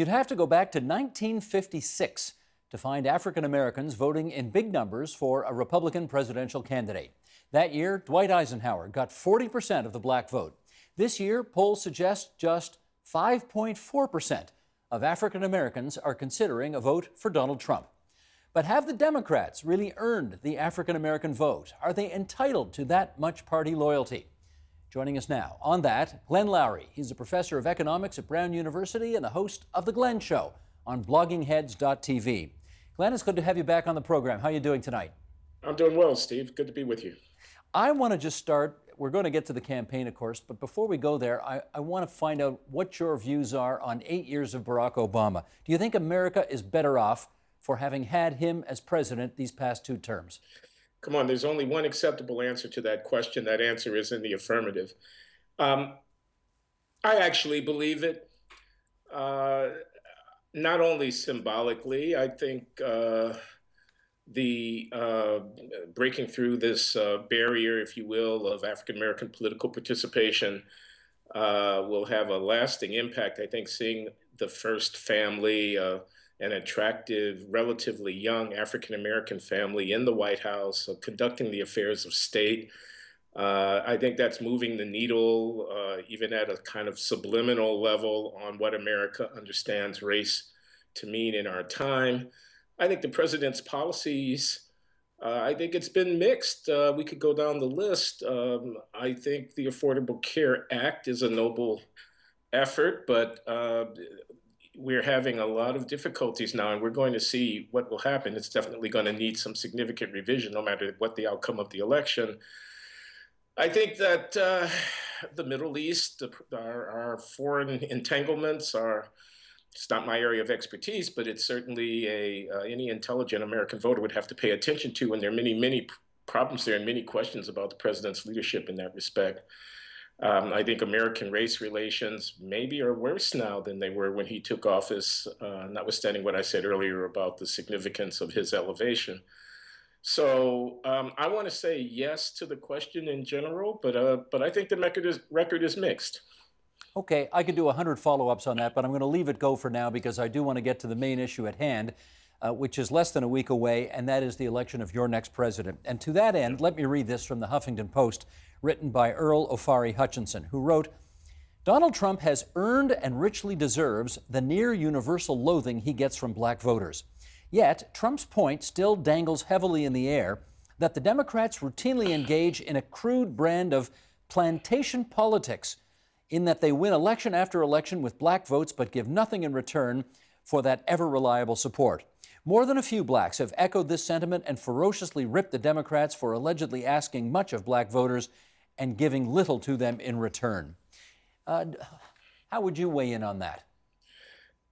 You'd have to go back to 1956 to find African Americans voting in big numbers for a Republican presidential candidate. That year, Dwight Eisenhower got 40% of the black vote. This year, polls suggest just 5.4% of African Americans are considering a vote for Donald Trump. But have the Democrats really earned the African American vote? Are they entitled to that much party loyalty? Joining us now on that, Glenn Loury. He's a professor of economics at Brown University and the host of The Glenn Show on bloggingheads.tv. Glenn, it's good to have you back on the program. How are you doing tonight? I'm doing well, Steve. Good to be with you. I want to just start. We're going to get to the campaign, of course, but before we go there, I want to find out what your views are on 8 years of Barack Obama. Do you think America is better off for having had him as president these past 2 terms? Come on, there's only one acceptable answer to that question. That answer is in the affirmative. I actually believe it. Not only symbolically, I think the breaking through this barrier, if you will, of African American political participation will have a lasting impact. I think seeing the first family, an attractive, relatively young African American family in the White House, conducting the affairs of state. I think that's moving the needle, even at a kind of subliminal level, on what America understands race to mean in our time. I think the president's policies, I think it's been mixed. We could go down the list. I think the Affordable Care Act is a noble effort, but we're having a lot of difficulties now, and we're going to see what will happen. It's definitely going to need some significant revision, no matter what the outcome of the election. I think that the Middle East, our foreign entanglements are, it's not my area of expertise, but it's certainly any intelligent American voter would have to pay attention to, and there are many, many problems there and many questions about the president's leadership in that respect. I think American race relations maybe are worse now than they were when he took office, notwithstanding what I said earlier about the significance of his elevation. So I want to say yes to the question in general, but I think the record is mixed. Okay, I could do 100 follow-ups on that, but I'm going to leave it go for now because I do want to get to the main issue at hand, which is less than a week away, and that is the election of your next president. And to that end, let me read this from the Huffington Post, written by Earl O'Farry Hutchinson, who wrote, "Donald Trump has earned and richly deserves the near-universal loathing he gets from black voters. Yet, Trump's point still dangles heavily in the air that the Democrats routinely engage in a crude brand of plantation politics, in that they win election after election with black votes but give nothing in return for that ever-reliable support. More than a few blacks have echoed this sentiment and ferociously ripped the Democrats for allegedly asking much of black voters and giving little to them in return." How would you weigh in on that?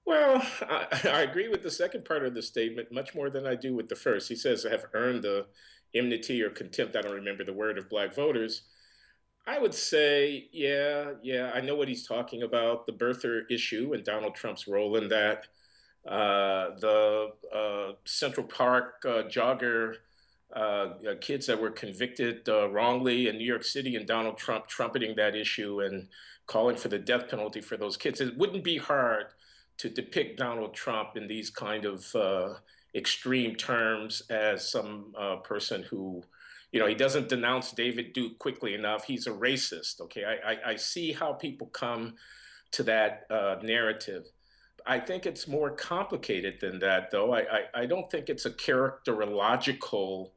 Well, I agree with the second part of the statement much more than I do with the first. He says have earned the enmity or contempt, I don't remember the word, of black voters. I would say, yeah, I know what he's talking about, the birther issue and Donald Trump's role in that. The Central Park jogger kids that were convicted wrongly in New York City, and Donald Trump trumpeting that issue and calling for the death penalty for those kids. It wouldn't be hard to depict Donald Trump in these kind of extreme terms as some person who, he doesn't denounce David Duke quickly enough. He's a racist. Okay, I see how people come to that narrative. I think it's more complicated than that, though. I don't think it's a characterological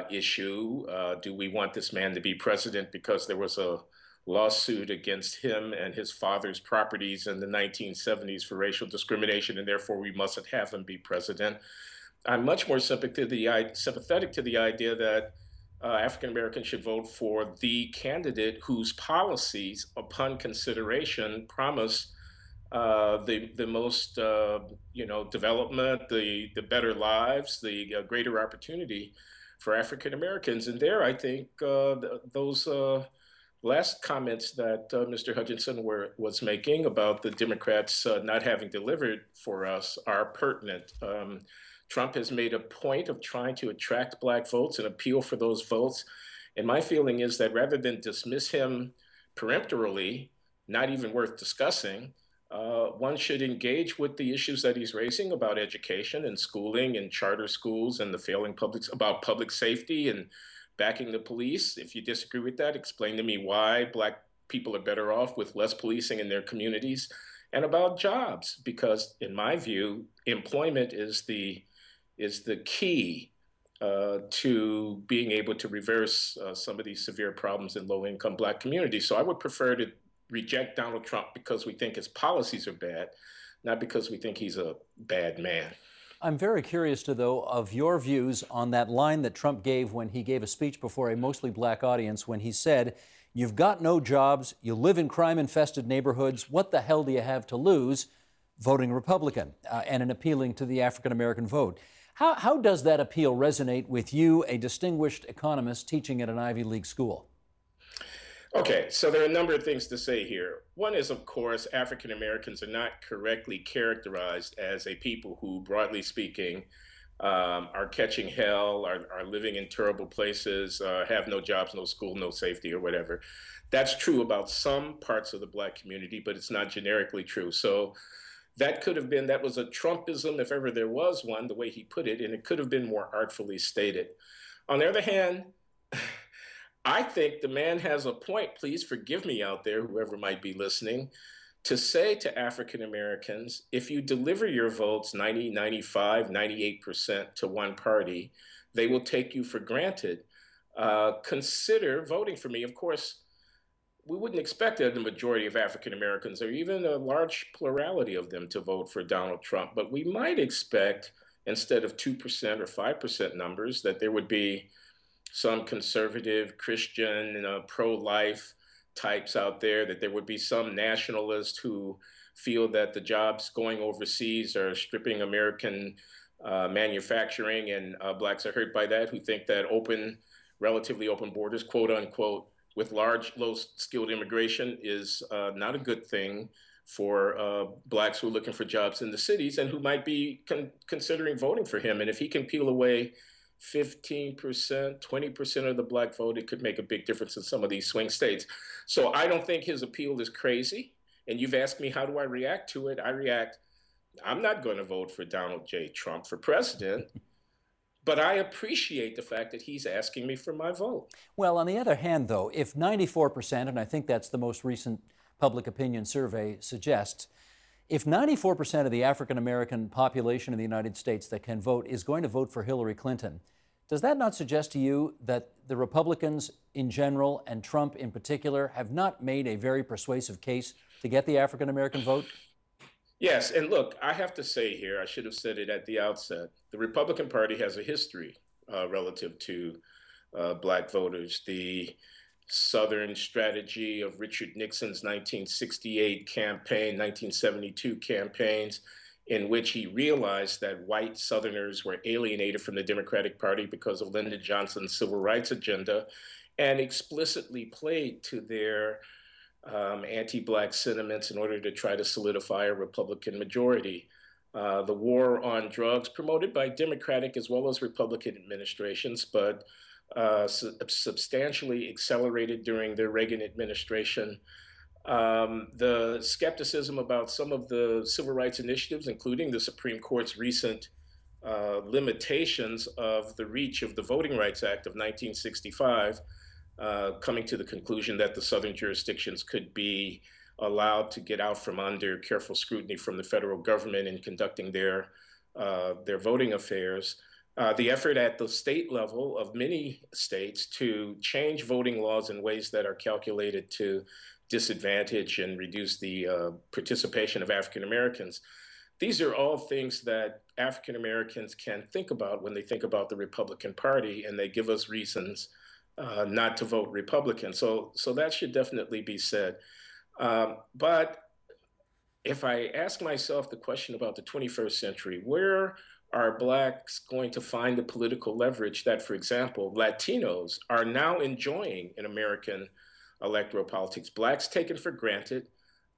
issue. Do we want this man to be president because there was a lawsuit against him and his father's properties in the 1970s for racial discrimination, and therefore we mustn't have him be president? I'm much more sympathetic to the idea that African Americans should vote for the candidate whose policies, upon consideration, promise the most development, the better lives, the greater opportunity for African Americans. And there, I think those last comments that Mr. Hutchinson was making about the Democrats not having delivered for us are pertinent. Trump has made a point of trying to attract black votes and appeal for those votes. And my feeling is that rather than dismiss him peremptorily, not even worth discussing, one should engage with the issues that he's raising about education and schooling and charter schools and the failing public, about public safety and backing the police. If you disagree with that, explain to me why Black people are better off with less policing in their communities, and about jobs, because in my view, employment is the key to being able to reverse some of these severe problems in low-income Black communities. So I would prefer to reject Donald Trump because we think his policies are bad, not because we think he's a bad man. I'm very curious to though of your views on that line that Trump gave when he gave a speech before a mostly Black audience when he said, "You've got no jobs, you live in crime-infested neighborhoods, what the hell do you have to lose?" voting Republican and in appealing to the African-American vote. How does that appeal resonate with you, a distinguished economist teaching at an Ivy League school? Okay, so there are a number of things to say here. One is, of course, African Americans are not correctly characterized as a people who, broadly speaking, are catching hell, are living in terrible places, have no jobs, no school, no safety, or whatever. That's true about some parts of the Black community, but it's not generically true. So that was a Trumpism, if ever there was one, the way he put it, and it could have been more artfully stated. On the other hand, I think the man has a point. Please forgive me out there, whoever might be listening, to say to African Americans, if you deliver your votes 90, 95, 98% to one party, they will take you for granted. Consider voting for me. Of course, we wouldn't expect the majority of African Americans or even a large plurality of them to vote for Donald Trump, but we might expect, instead of 2% or 5% numbers, that there would be some conservative, Christian, pro-life types out there, that there would be some nationalists who feel that the jobs going overseas are stripping American manufacturing, and Blacks are hurt by that, who think that relatively open borders, quote unquote, with large, low-skilled immigration is not a good thing for Blacks who are looking for jobs in the cities and who might be considering voting for him. And if he can peel away 15%, 20% of the Black vote, it could make a big difference in some of these swing states. So I don't think his appeal is crazy. And you've asked me, how do I react to it? I react, I'm not going to vote for Donald J. Trump for president, but I appreciate the fact that he's asking me for my vote. Well, on the other hand, though, if 94%, and I think that's the most recent public opinion survey suggests, if 94% of the African American population in the United States that can vote is going to vote for Hillary Clinton, does that not suggest to you that the Republicans in general and Trump in particular have not made a very persuasive case to get the African American vote? Yes, and look, I have to say here, I should have said it at the outset, the Republican Party has a history relative to Black voters. The Southern strategy of Richard Nixon's 1968 campaign, 1972 campaigns, in which he realized that white Southerners were alienated from the Democratic Party because of Lyndon Johnson's civil rights agenda, and explicitly played to their anti-Black sentiments in order to try to solidify a Republican majority. The war on drugs, promoted by Democratic as well as Republican administrations, but substantially accelerated during the Reagan administration. The skepticism about some of the civil rights initiatives, including the Supreme Court's recent limitations of the reach of the Voting Rights Act of 1965, coming to the conclusion that the Southern jurisdictions could be allowed to get out from under careful scrutiny from the federal government in conducting their voting affairs. The effort at the state level of many states to change voting laws in ways that are calculated to disadvantage and reduce the participation of African Americans. These are all things that African Americans can think about when they think about the Republican Party, and they give us reasons not to vote Republican. So that should definitely be said. But if I ask myself the question about the 21st century, where are Blacks going to find the political leverage that, for example, Latinos are now enjoying in American electoral politics? Blacks taken for granted,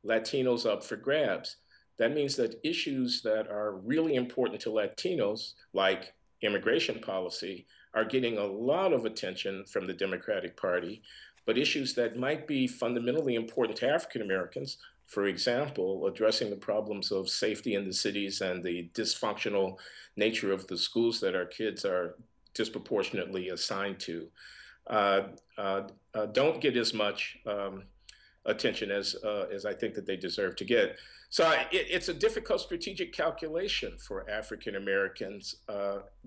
Latinos up for grabs. That means that issues that are really important to Latinos, like immigration policy, are getting a lot of attention from the Democratic Party, but issues that might be fundamentally important to African Americans, For example, addressing the problems of safety in the cities and the dysfunctional nature of the schools that our kids are disproportionately assigned to, uh, don't get as much attention as I think that they deserve to get. So it's a difficult strategic calculation for African Americans.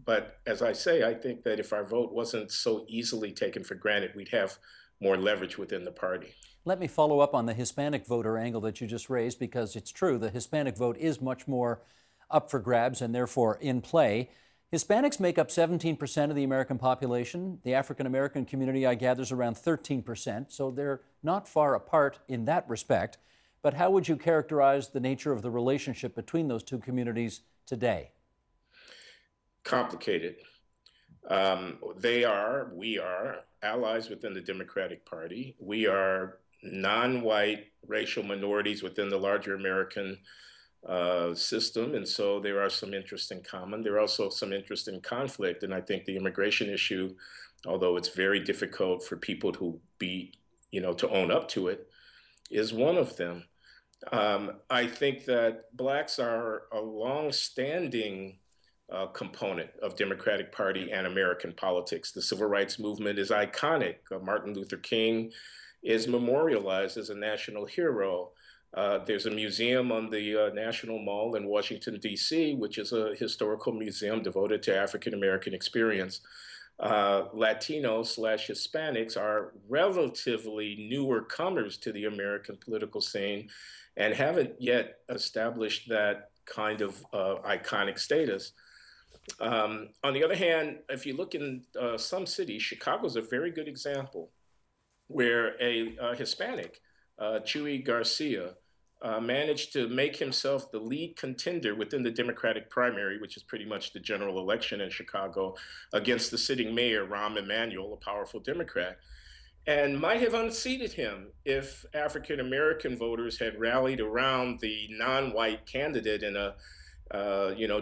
But as I say, I think that if our vote wasn't so easily taken for granted, we'd have more leverage within the party. Let me follow up on the Hispanic voter angle that you just raised, because it's true, the Hispanic vote is much more up for grabs and therefore in play. Hispanics make up 17% of the American population. The African American community, I gather, is around 13%, so they're not far apart in that respect. But how would you characterize the nature of the relationship between those two communities today? Complicated. We are allies within the Democratic Party. We are non-white racial minorities within the larger American system, and so there are some interests in common. There are also some interest in conflict, and I think the immigration issue, although it's very difficult for people to own up to it, is one of them. I think that blacks are a long-standing component of Democratic Party and American politics. The civil rights movement is iconic. Martin Luther King is memorialized as a national hero. There's a museum on the National Mall in Washington, D.C., which is a historical museum devoted to African American experience. Latinos/Hispanics are relatively newer comers to the American political scene and haven't yet established that kind of iconic status. On the other hand, if you look in some cities, Chicago is a very good example, where a Hispanic, Chuy Garcia, managed to make himself the lead contender within the Democratic primary, which is pretty much the general election in Chicago, against the sitting mayor, Rahm Emanuel, a powerful Democrat, and might have unseated him if African American voters had rallied around the non-white candidate in a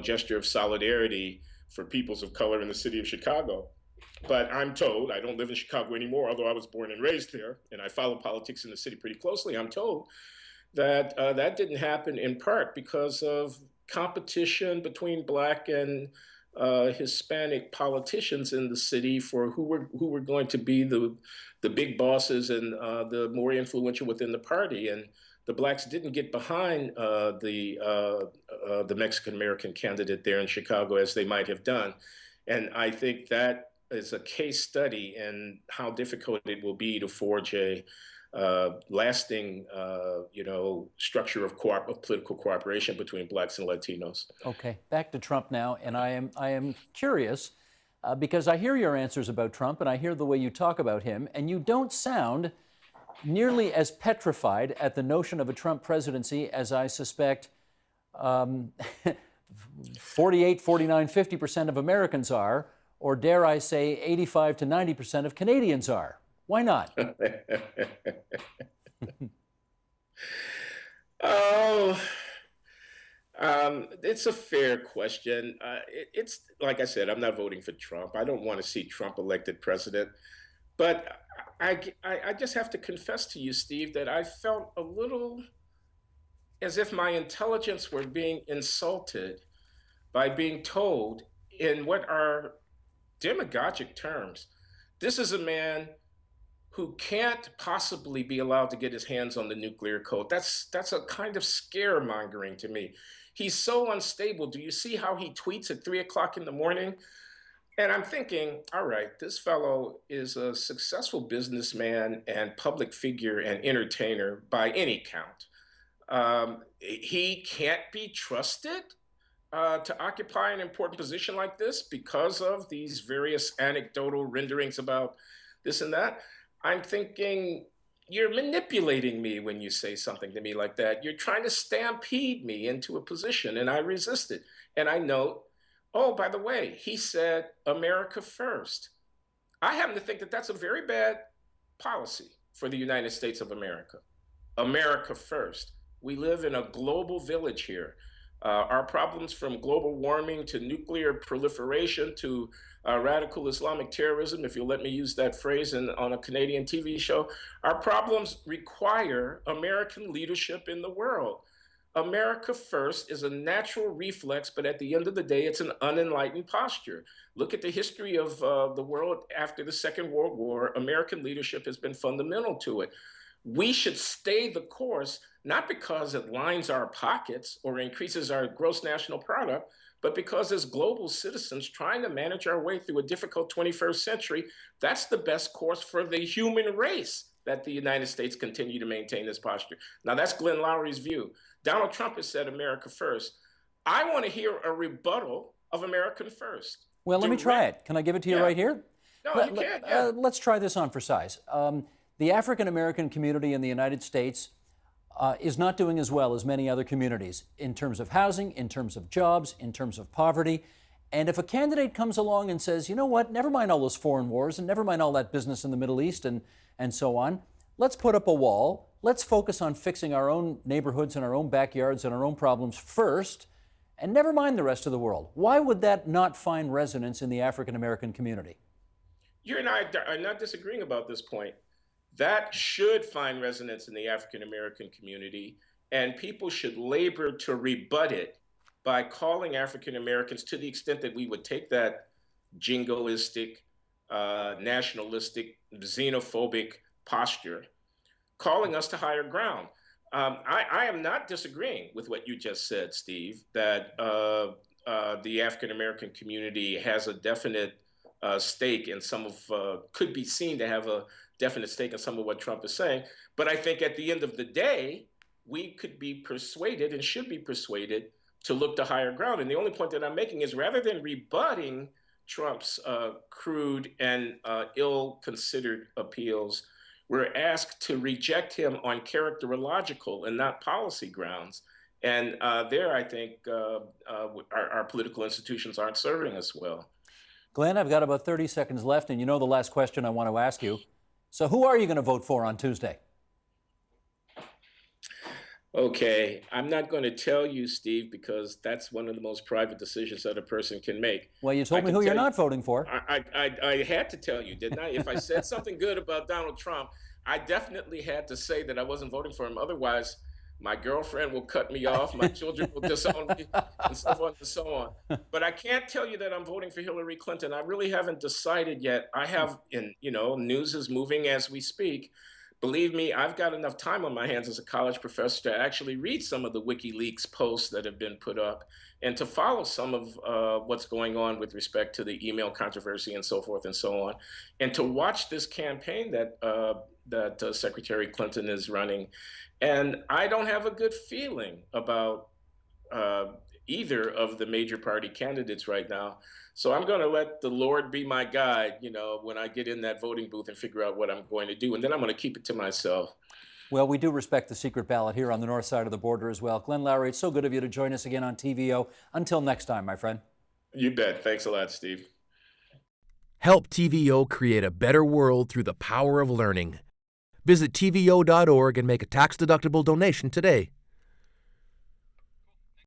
gesture of solidarity for peoples of color in the city of Chicago. But I'm told, I don't live in Chicago anymore, although I was born and raised there, and I follow politics in the city pretty closely. I'm told that that didn't happen in part because of competition between Black and Hispanic politicians in the city for who were going to be the big bosses and the more influential within the party. And the Blacks didn't get behind the Mexican American candidate there in Chicago as they might have done. And I think that is a case study in how difficult it will be to forge a lasting, structure of political cooperation between Blacks and Latinos. Okay, back to Trump now, and I am curious because I hear your answers about Trump and I hear the way you talk about him, and you don't sound nearly as petrified at the notion of a Trump presidency as I suspect 48, 49, 50% of Americans are, or dare I say 85 to 90% of Canadians are. Why not? Oh, it's a fair question. It's like I said, I'm not voting for Trump. I don't want to see Trump elected president. But I just have to confess to you, Steve, that I felt a little as if my intelligence were being insulted by being told in what are demagogic terms, this is a man who can't possibly be allowed to get his hands on the nuclear code. That's a kind of scaremongering to me. He's so unstable. Do you see how he tweets at 3 o'clock in the morning? And I'm thinking, all right, this fellow is a successful businessman and public figure and entertainer by any count. He can't be trusted to occupy an important position like this because of these various anecdotal renderings about this and that. I'm thinking, you're manipulating me when you say something to me like that. You're trying to stampede me into a position, and I resisted. And I note, oh, by the way, he said America first. I happen to think that that's a very bad policy for the United States of America. America first. We live in a global village here. Our problems, from global warming to nuclear proliferation to radical Islamic terrorism, if you'll let me use that phrase on a Canadian TV show, our problems require American leadership in the world. America first is a natural reflex, but at the end of the day, it's an unenlightened posture. Look at the history of the world after the Second World War. American leadership has been fundamental to it. We should stay the course, not because it lines our pockets or increases our gross national product, but because as global citizens trying to manage our way through a difficult 21st century, that's the best course for the human race, that the United States continue to maintain this posture. Now, that's Glenn Loury's view. Donald Trump has said America first. I want to hear a rebuttal of American first. Well, let me try it. Can I give it to you right here? No, you can't. Yeah. Let's try this on for size. The African American community in the United States is not doing as well as many other communities in terms of housing, in terms of jobs, in terms of poverty. And if a candidate comes along and says, you know what, never mind all those foreign wars and never mind all that business in the Middle East and so on, let's put up a wall. Let's focus on fixing our own neighborhoods and our own backyards and our own problems first, and never mind the rest of the world. Why would that not find resonance in the African American community? You and I are not disagreeing about this point. That should find resonance in the African American community, and people should labor to rebut it by calling African Americans, to the extent that we would take that jingoistic, nationalistic, xenophobic posture, calling us to higher ground. I am not disagreeing with what you just said, Steve, that the African American community has a definite stake in some of, could be seen to have a definite stake in some of what Trump is saying. But I think at the end of the day, we could be persuaded and should be persuaded to look to higher ground. And the only point that I'm making is, rather than rebutting Trump's crude and ill-considered appeals, we're asked to reject him on characterological and not policy grounds. And there, I think our political institutions aren't serving us well. Glenn, I've got about 30 seconds left, and you know the last question I want to ask you. So who are you going to vote for on Tuesday? Okay, I'm not going to tell you, Steve, because that's one of the most private decisions that a person can make. Well, you told me who you're not voting for. I had to tell you, didn't I? If I said something good about Donald Trump, I definitely had to say that I wasn't voting for him. Otherwise, my girlfriend will cut me off, my children will disown me, and so on and so on. But I can't tell you that I'm voting for Hillary Clinton. I really haven't decided yet. I have, news is moving as we speak. Believe me, I've got enough time on my hands as a college professor to actually read some of the WikiLeaks posts that have been put up and to follow some of what's going on with respect to the email controversy and so forth and so on, and to watch this campaign that Secretary Clinton is running. And I don't have a good feeling about either of the major party candidates right now. So I'm going to let the Lord be my guide, when I get in that voting booth and figure out what I'm going to do. And then I'm going to keep it to myself. Well, we do respect the secret ballot here on the north side of the border as well. Glenn Loury, it's so good of you to join us again on TVO. Until next time, my friend. You bet. Thanks a lot, Steve. Help TVO create a better world through the power of learning. Visit TVO.org and make a tax-deductible donation today.